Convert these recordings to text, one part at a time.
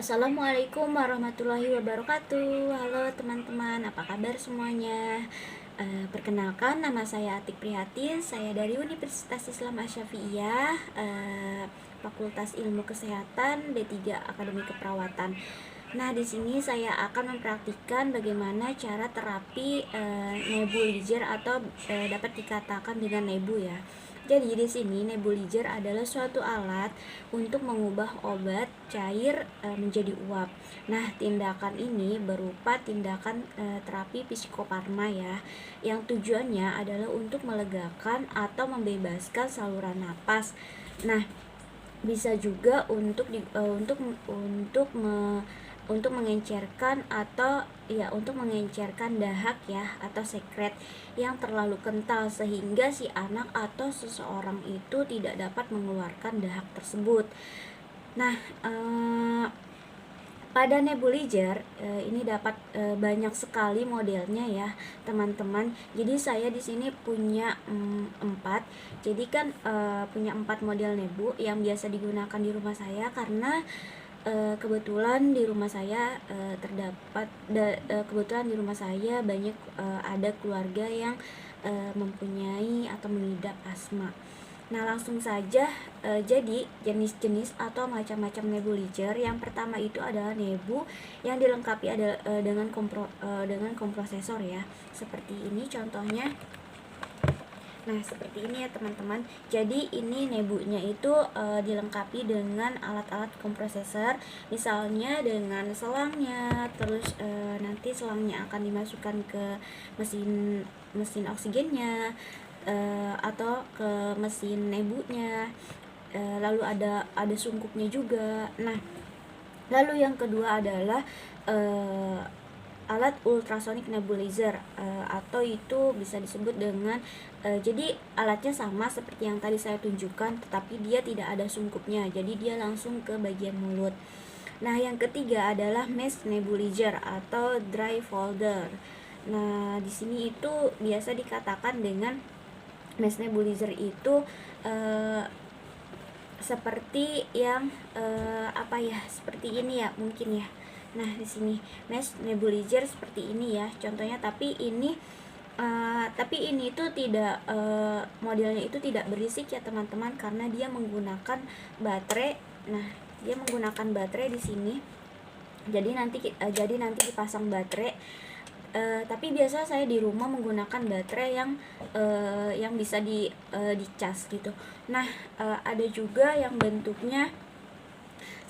Assalamualaikum warahmatullahi wabarakatuh. Halo teman-teman, apa kabar semuanya? Perkenalkan, nama saya Atik Prihatin. Saya dari Universitas Islam Asy-Syafi'iyah, Fakultas Ilmu Kesehatan D3 Akademi Keperawatan. Nah, di sini saya akan mempraktikkan bagaimana cara terapi nebulizer atau dapat dikatakan dengan nebu ya. Jadi di sini nebulizer adalah suatu alat untuk mengubah obat cair menjadi uap. Nah, tindakan ini berupa tindakan terapi psikofarma ya, yang tujuannya adalah untuk melegakan atau membebaskan saluran napas. Nah, bisa juga untuk mengencerkan atau untuk mengencerkan dahak ya atau sekret yang terlalu kental sehingga si anak atau seseorang itu tidak dapat mengeluarkan dahak tersebut. Nah, pada nebulizer ini dapat banyak sekali modelnya ya teman-teman. Jadi saya di sini punya 4. Jadi kan punya 4 model nebu yang biasa digunakan di rumah saya karena kebetulan di rumah saya kebetulan di rumah saya banyak ada keluarga yang mempunyai atau mengidap asma. Nah, langsung saja jadi jenis-jenis atau macam-macam nebulizer. Yang pertama itu adalah nebu yang dilengkapi dengan kompresor ya. Seperti ini contohnya. Nah, seperti ini ya teman-teman. Jadi ini nebunya itu dilengkapi dengan alat-alat kompresor, misalnya dengan selangnya, terus nanti selangnya akan dimasukkan ke mesin oksigennya atau ke mesin nebunya. Lalu ada sungkupnya juga. Nah, lalu yang kedua adalah alat ultrasonic nebulizer atau itu bisa disebut dengan jadi alatnya sama seperti yang tadi saya tunjukkan, tetapi dia tidak ada sungkupnya, jadi dia langsung ke bagian mulut. Nah, yang ketiga adalah mesh nebulizer atau dry folder. Nah, di sini itu biasa dikatakan dengan mesh nebulizer itu seperti yang seperti ini ya mungkin ya. Nah, di sini mesh nebulizer seperti ini ya contohnya, tapi ini itu tidak modelnya itu tidak berisik ya teman-teman, karena dia menggunakan baterai. Nah, dia menggunakan baterai di sini. Jadi nanti dipasang baterai. Tapi biasa saya di rumah menggunakan baterai yang bisa dicas gitu. Nah, ada juga yang bentuknya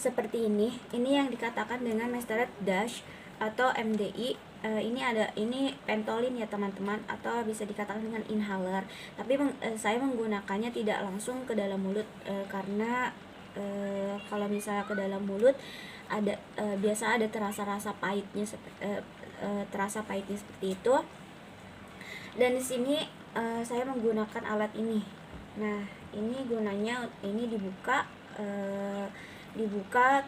seperti ini yang dikatakan dengan Mastered Dash atau MDI. Ini pentolin ya teman-teman, atau bisa dikatakan dengan inhaler. Tapi saya menggunakannya tidak langsung ke dalam mulut karena kalau misalnya ke dalam mulut ada biasa ada terasa pahitnya seperti itu. Dan di sini saya menggunakan alat ini. Nah, ini gunanya ini dibuka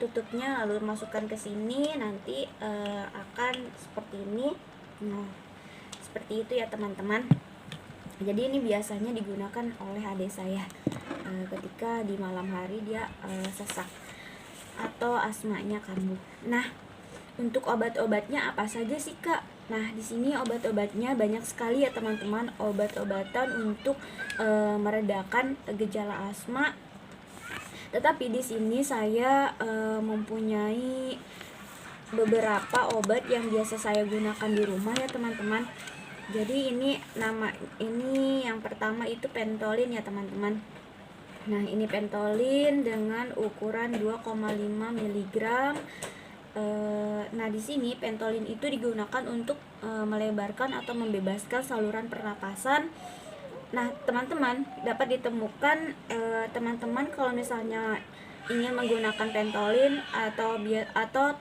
tutupnya, lalu masukkan ke sini, nanti akan seperti ini. Nah, seperti itu ya teman-teman. Jadi ini biasanya digunakan oleh adik saya ketika di malam hari dia sesak atau asmanya kambuh. Nah, untuk obat-obatnya apa saja sih Kak? Nah, di sini obat-obatnya banyak sekali ya teman-teman. Obat-obatan untuk meredakan gejala asma. Tetapi di sini saya mempunyai beberapa obat yang biasa saya gunakan di rumah ya teman-teman. Jadi ini yang pertama itu pentolin ya teman-teman. Nah, ini pentolin dengan ukuran 2,5 mg. Nah, di sini pentolin itu digunakan untuk melebarkan atau membebaskan saluran pernapasan. Nah, teman-teman dapat ditemukan teman-teman kalau misalnya ingin menggunakan pentolin atau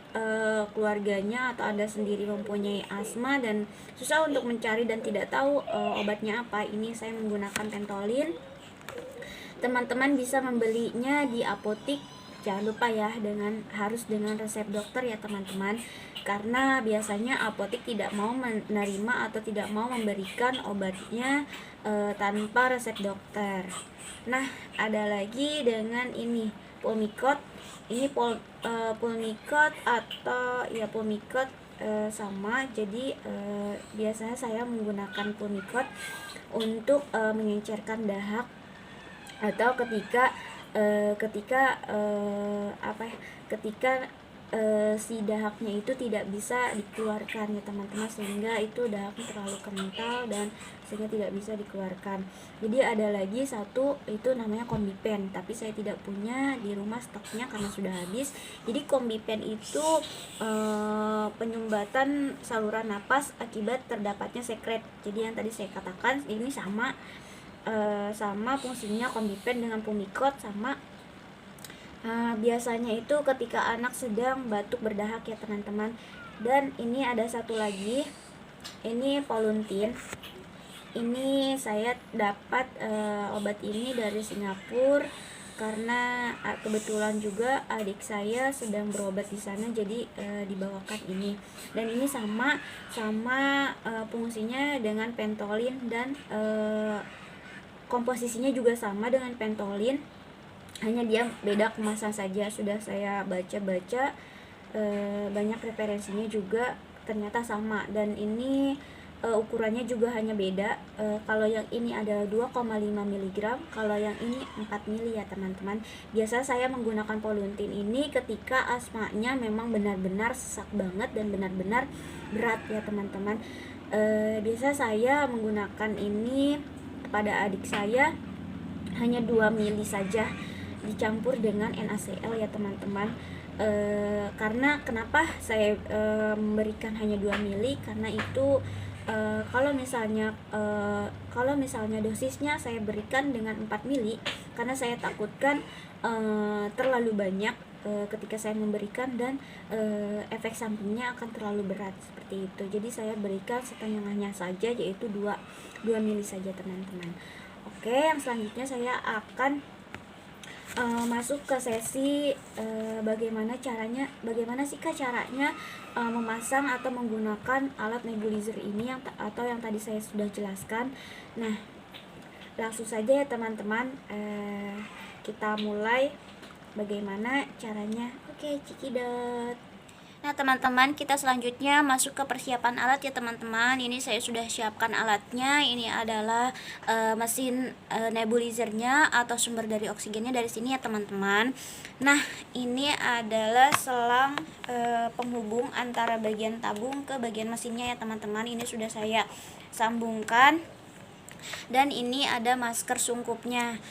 keluarganya atau Anda sendiri mempunyai asma dan susah untuk mencari dan tidak tahu obatnya apa, ini saya menggunakan pentolin. Teman-teman bisa membelinya di apotik. Jangan lupa ya harus dengan resep dokter ya teman-teman, karena biasanya apotik tidak mau menerima atau tidak mau memberikan obatnya tanpa resep dokter. Nah, ada lagi dengan ini Pulmicort. Ini Pulmicort atau ya Pulmicort sama. Jadi biasanya saya menggunakan Pulmicort untuk mengencerkan dahak, atau ketika si dahaknya itu tidak bisa dikeluarkan ya teman-teman, sehingga itu dahaknya terlalu kental dan sehingga tidak bisa dikeluarkan. Jadi ada lagi satu, itu namanya Combipen, tapi saya tidak punya di rumah stoknya karena sudah habis. Jadi Combipen itu penyumbatan saluran napas akibat terdapatnya sekret. Jadi yang tadi saya katakan ini sama fungsinya Combipen dengan Pulmicort sama. Biasanya itu ketika anak sedang batuk berdahak ya teman-teman. Dan ini ada satu lagi, ini Poluntin. Ini saya dapat obat ini dari Singapura karena kebetulan juga adik saya sedang berobat di sana, jadi dibawakan ini. Dan ini sama fungsinya dengan Pentolin, dan komposisinya juga sama dengan Pentolin, hanya dia beda kemasan saja. Sudah saya baca-baca banyak referensinya juga, ternyata sama. Dan ini ukurannya juga hanya beda. Kalau yang ini adalah 2,5 mg, kalau yang ini 4 ml ya teman-teman. Biasa saya menggunakan Poluntin ini ketika asmanya memang benar-benar sesak banget dan benar-benar berat ya teman-teman. Biasa saya menggunakan ini kepada adik saya hanya 2 ml saja, dicampur dengan NaCl ya teman-teman. Karena kenapa saya memberikan hanya 2 ml, karena itu kalau misalnya dosisnya saya berikan dengan 4 ml, karena saya takutkan terlalu banyak ketika saya memberikan, dan efek sampingnya akan terlalu berat seperti itu. Jadi saya berikan setengahnya saja, yaitu 2 ml saja teman-teman. Oke, yang selanjutnya saya akan masuk ke sesi bagaimana sih Kak caranya memasang atau menggunakan alat nebulizer ini atau yang tadi saya sudah jelaskan. Nah, langsung saja ya teman-teman, kita mulai bagaimana caranya. Oke, cekidot. Nah teman-teman, kita selanjutnya masuk ke persiapan alat ya teman-teman. Ini saya sudah siapkan alatnya. Ini adalah mesin nebulizernya atau sumber dari oksigennya dari sini ya teman-teman. Nah ini adalah selang penghubung antara bagian tabung ke bagian mesinnya ya teman-teman. Ini sudah saya sambungkan. Dan ini ada masker sungkupnya.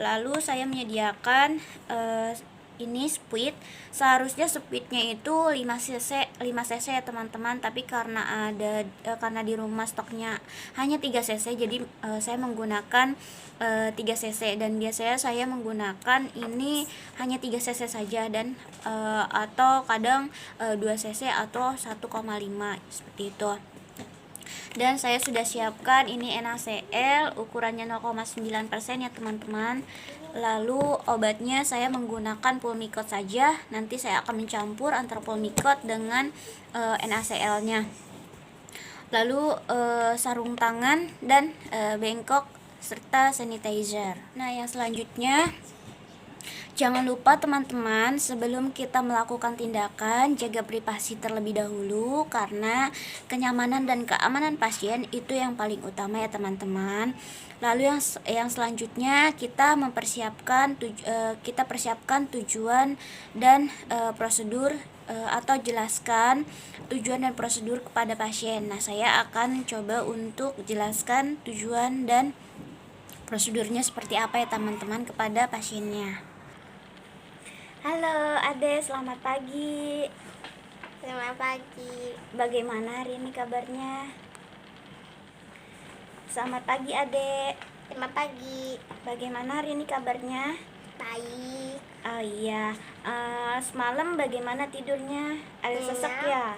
Lalu saya menyediakan ini speed. Seharusnya speednya itu 5 cc ya teman-teman, tapi karena di rumah stoknya hanya 3 cc, jadi saya menggunakan 3 cc, dan biasanya saya menggunakan ini hanya 3 cc saja, dan atau kadang 2 cc atau 1,5 seperti itu. Dan saya sudah siapkan ini NaCl ukurannya 0,9% ya teman-teman. Lalu obatnya saya menggunakan Pulmicort saja. Nanti saya akan mencampur antara Pulmicort dengan NaCl nya. Lalu sarung tangan dan bengkok serta sanitizer. Nah yang selanjutnya, jangan lupa teman-teman, sebelum kita melakukan tindakan, jaga privasi terlebih dahulu, karena kenyamanan dan keamanan pasien itu yang paling utama ya teman-teman. Lalu yang selanjutnya, kita persiapkan tujuan dan prosedur, atau jelaskan tujuan dan prosedur kepada pasien. Nah saya akan coba untuk jelaskan tujuan dan prosedurnya seperti apa ya teman-teman kepada pasiennya. Halo Ade, selamat pagi. Selamat pagi. Bagaimana hari ini kabarnya? Selamat pagi Ade. Selamat pagi. Bagaimana hari ini kabarnya? Baik. Oh iya, semalam bagaimana tidurnya? Ada sesak ya?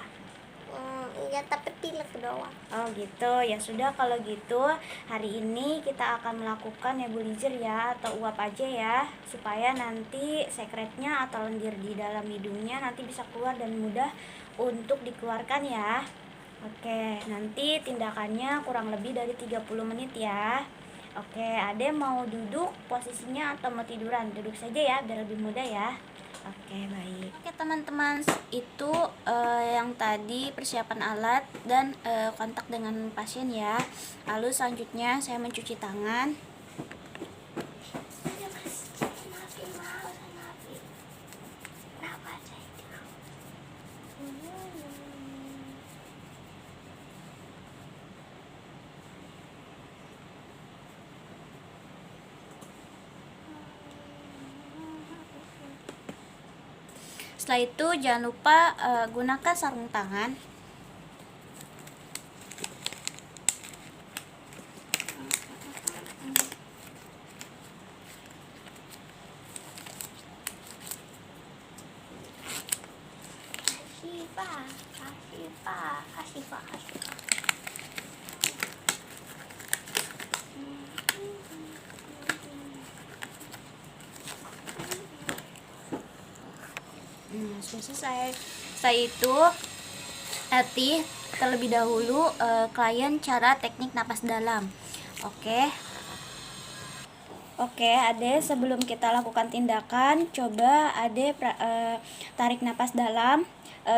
Iya, tapi pilek doang. Oh gitu, ya sudah kalau gitu hari ini kita akan melakukan nebulizer ya, atau uap aja ya, supaya nanti sekretnya atau lendir di dalam hidungnya nanti bisa keluar dan mudah untuk dikeluarkan ya. Oke, nanti tindakannya kurang lebih dari 30 menit ya. Oke, Ade mau duduk posisinya atau mau tiduran? Duduk saja ya, biar lebih mudah ya. Oke, baik. Oke teman-teman, itu yang tadi persiapan alat dan kontak dengan pasien ya. Lalu selanjutnya saya mencuci tangan. Setelah itu jangan lupa gunakan sarung tangan. Asyifa. Sudah selesai. Setelah itu latih terlebih dahulu klien cara teknik napas dalam. Oke, Ade, sebelum kita lakukan tindakan, coba Ade tarik napas dalam.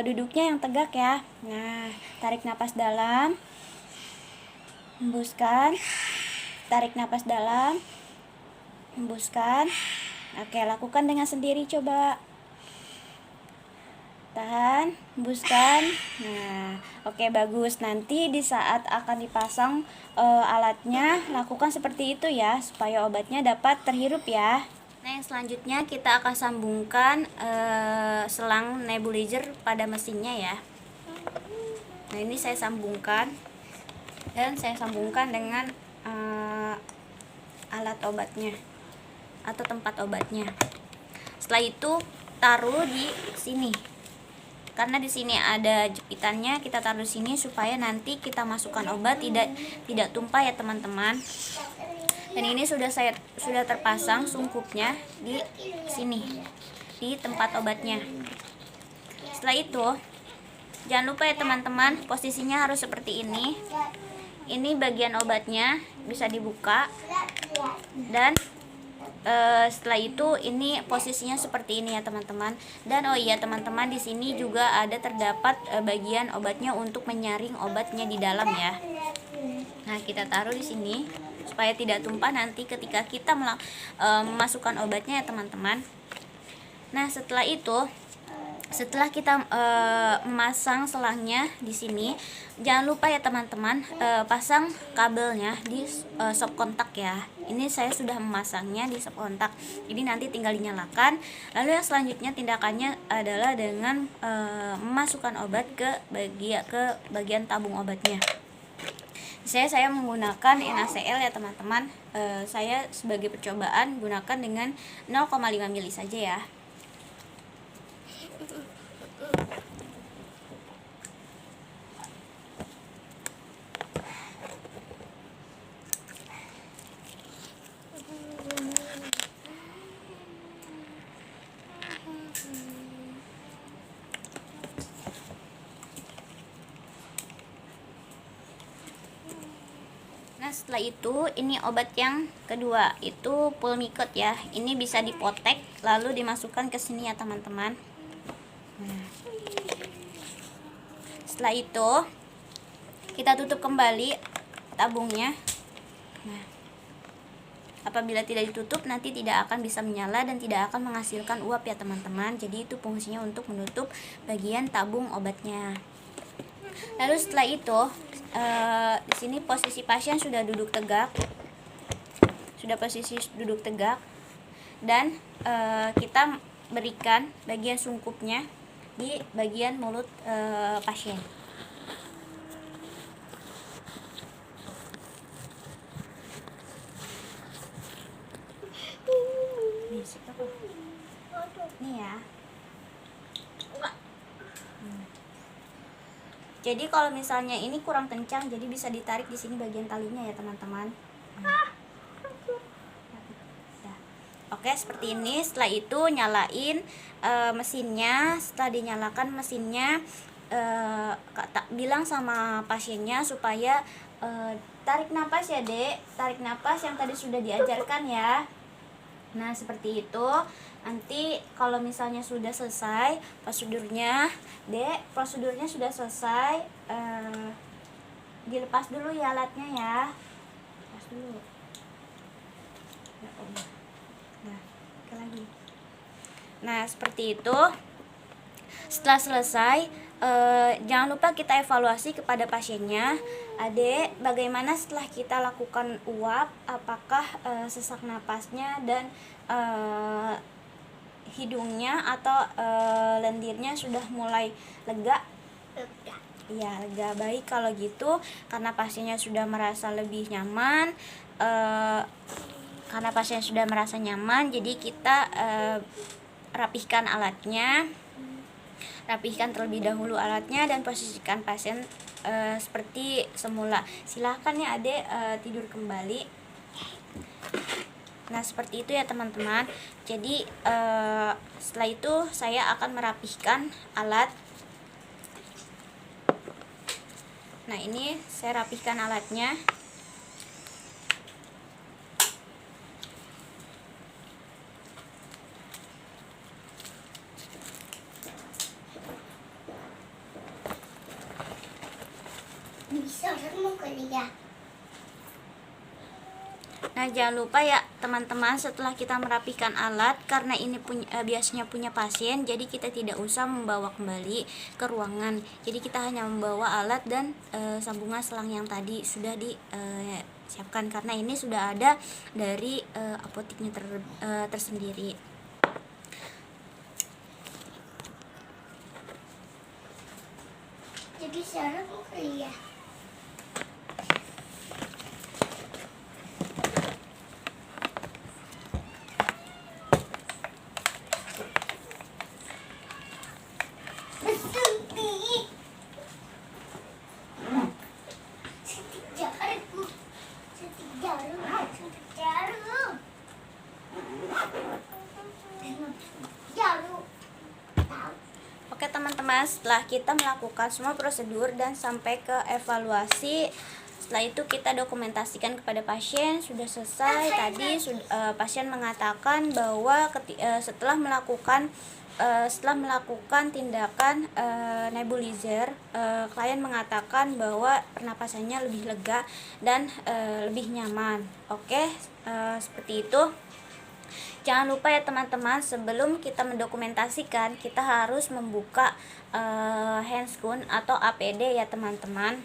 Duduknya yang tegak ya. Nah, tarik napas dalam. Hembuskan. Tarik napas dalam. Hembuskan. Oke, lakukan dengan sendiri coba. Tahan, hembuskan. Nah, oke, bagus. Nanti di saat akan dipasang alatnya, lakukan seperti itu ya, supaya obatnya dapat terhirup ya. Nah, yang selanjutnya kita akan sambungkan selang nebulizer pada mesinnya ya. Nah, ini saya sambungkan dan saya sambungkan dengan alat obatnya atau tempat obatnya. Setelah itu taruh di sini. Karena di sini ada jepitannya, kita taruh sini supaya nanti kita masukkan obat tidak tumpah ya teman-teman. Dan ini sudah terpasang sungkupnya di sini, di tempat obatnya. Setelah itu jangan lupa ya teman-teman, posisinya harus seperti ini. Ini bagian obatnya bisa dibuka, dan setelah itu ini posisinya seperti ini ya teman-teman. Dan oh iya teman-teman, di sini juga ada terdapat bagian obatnya untuk menyaring obatnya di dalam ya. Nah, kita taruh di sini supaya tidak tumpah nanti ketika kita memasukkan obatnya ya teman-teman. Nah, setelah itu, setelah kita memasang selangnya di sini, jangan lupa ya teman-teman, pasang kabelnya di stop kontak ya. Ini saya sudah memasangnya di stop kontak, jadi nanti tinggal dinyalakan. Lalu yang selanjutnya tindakannya adalah dengan memasukkan obat ke bagian tabung obatnya. Saya menggunakan NaCl ya teman-teman. Saya sebagai percobaan gunakan dengan 0,5 ml saja ya. Nah, setelah itu ini obat yang kedua, itu Pulmicort ya. Ini bisa dipotek lalu dimasukkan ke sini ya teman-teman. Nah, setelah itu kita tutup kembali tabungnya. Nah, apabila tidak ditutup nanti tidak akan bisa menyala dan tidak akan menghasilkan uap ya teman-teman. Jadi itu fungsinya untuk menutup bagian tabung obatnya. Lalu setelah itu di sini posisi pasien sudah duduk tegak, dan kita berikan bagian sungkupnya di bagian mulut pasien. Nih ya. Jadi kalau misalnya ini kurang kencang, jadi bisa ditarik di sini bagian talinya ya teman-teman. Oke, seperti ini. Setelah itu nyalain mesinnya. Setelah dinyalakan mesinnya, bilang sama pasiennya supaya tarik napas ya Dek, tarik napas yang tadi sudah diajarkan ya. Nah seperti itu. Nanti kalau misalnya sudah selesai prosedurnya, Dek, prosedurnya sudah selesai, dilepas dulu ya alatnya ya. Lepas dulu. Ya Allah. Nah, oke lagi. Nah seperti itu. Setelah selesai, jangan lupa kita evaluasi kepada pasiennya. Adek, bagaimana setelah kita lakukan uap, apakah sesak napasnya dan hidungnya atau lendirnya sudah mulai lega? Udah. Iya, lega. Baik kalau gitu, karena pasiennya sudah merasa lebih nyaman, jadi kita rapihkan alatnya. Rapihkan terlebih dahulu alatnya dan posisikan pasien seperti semula. Silahkan ya Adek tidur kembali. Nah seperti itu ya teman-teman. Jadi setelah itu saya akan merapihkan alat. Nah ini saya rapihkan alatnya. Bisa semua kali ya. Nah jangan lupa ya teman-teman, setelah kita merapikan alat, karena ini biasanya punya pasien, jadi kita tidak usah membawa kembali ke ruangan. Jadi kita hanya membawa alat dan sambungan selang yang tadi sudah disiapkan, karena ini sudah ada dari apoteknya tersendiri. Jadi sekarang kali ya. Oke teman-teman, setelah kita melakukan semua prosedur dan sampai ke evaluasi, setelah itu kita dokumentasikan kepada pasien sudah selesai. Tadi pasien mengatakan bahwa setelah melakukan tindakan nebulizer, klien mengatakan bahwa pernapasannya lebih lega dan lebih nyaman. Oke, seperti itu. Jangan lupa ya teman-teman, sebelum kita mendokumentasikan, kita harus membuka handscoon atau APD ya teman-teman.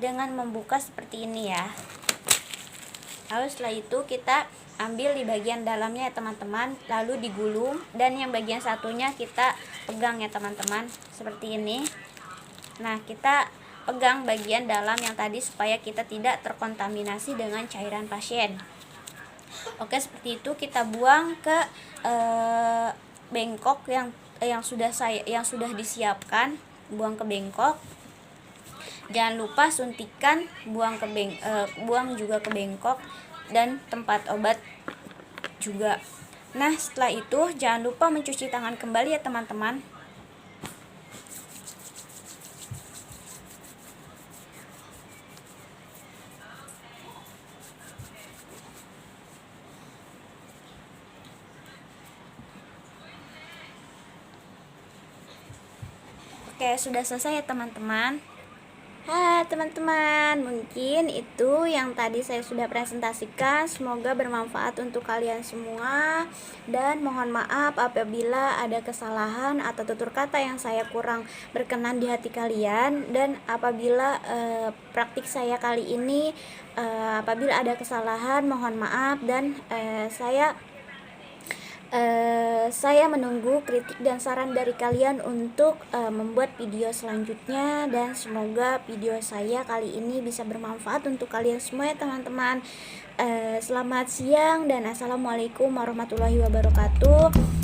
Dengan membuka seperti ini ya. Lalu setelah itu kita ambil di bagian dalamnya ya teman-teman, lalu digulung, dan yang bagian satunya kita pegang ya teman-teman, seperti ini. Nah kita pegang bagian dalam yang tadi supaya kita tidak terkontaminasi dengan cairan pasien. Oke, seperti itu. Kita buang ke bengkok yang sudah disiapkan, buang ke bengkok. Jangan lupa suntikan, buang juga ke bengkok, dan tempat obat juga. Nah setelah itu jangan lupa mencuci tangan kembali ya teman-teman. Oke, sudah selesai ya teman-teman. Teman-teman, mungkin itu yang tadi saya sudah presentasikan. Semoga bermanfaat untuk kalian semua, dan mohon maaf apabila ada kesalahan atau tutur kata yang saya kurang berkenan di hati kalian. Dan apabila praktik saya kali ini apabila ada kesalahan, mohon maaf. Dan saya menunggu kritik dan saran dari kalian untuk membuat video selanjutnya, dan semoga video saya kali ini bisa bermanfaat untuk kalian semua ya teman-teman. Selamat siang dan assalamualaikum warahmatullahi wabarakatuh.